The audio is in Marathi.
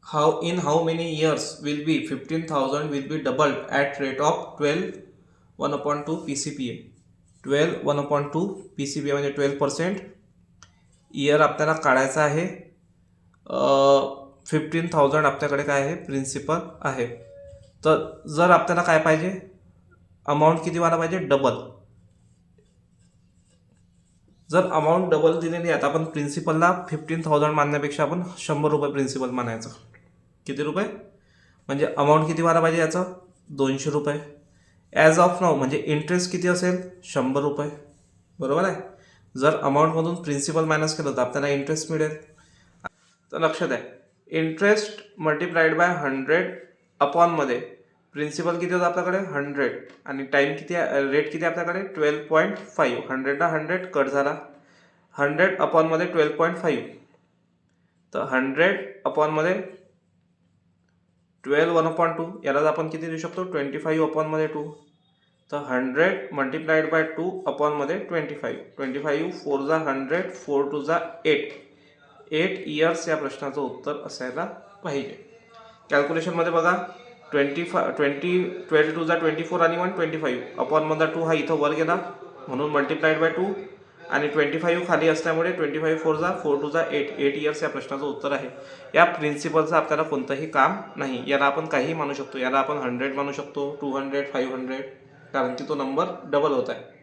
how many years will be 15,000 will be doubled at rate of 12 1/2 PCPA. 12 1/2 PCPA म्हणजे 12%. इयर आपल्याला काढायचा आहे. 15,000 आपल्याकडे काय आहे, प्रिन्सिपल आहे. तर जर आपल्याला काय पाहिजे, अमाऊंट किती व्हायला पाहिजे, डबल. जर अमाऊंट डबल दिलेली आहे, आपण प्रिन्सिपलला 15,000 मानण्यापेक्षा आपण 100 रुपये प्रिन्सिपल मानायचं. किती रुपये म्हणजे अमाऊंट किती व्हायला पाहिजे याचं, 200 रुपये. ॲज ऑफ नाऊ म्हणजे इंटरेस्ट किती असेल, 100 रुपये. बरोबर आहे. जर अमाऊंटमधून प्रिन्सिपल मायनस केलं तर आपल्याला इंटरेस्ट मिळेल. तर लक्षात आहे, इंटरेस्ट मल्टिप्लाइड बाय 100 अपॉनमध्ये प्रिन्सिपल किती होतं आपल्याकडे, 100, आणि टाईम किती आहे, रेट किती आपल्याकडे, 12.5. 100ला 100 कट झाला, 100 अपॉनमध्ये 12.5. तर 100 अपॉनमध्ये 12 1/2, यालाच आपण किती देऊ शकतो, 25 अपॉनमध्ये 2. तर 100 मल्टिप्लाइड बाय 2 अपॉनमध्ये 25. 25 4 जा 100, 4 2 जा 8. 8 इयर्स या प्रश्नाचं उत्तर असायला पाहिजे. कॅल्क्युलेशनमध्ये बघा, 12 2 जा 24 आणि 1 25. अपॉनमधला 2 हा इथं वर गेला म्हणून मल्टिप्लाइड बाय 2, आणि 25 खाली असल्यामुळे 25 4 जा 4 2 जा 8. 8 इयर्स या प्रश्नाचं उत्तर आहे. या प्रिन्सिपलचं आपल्याला कोणतंही काम नाही. याला आपण काहीही मानू शकतो. याला आपण 100 मानू शकतो, 200, 500, कारण की तो नंबर डबल होत आहे.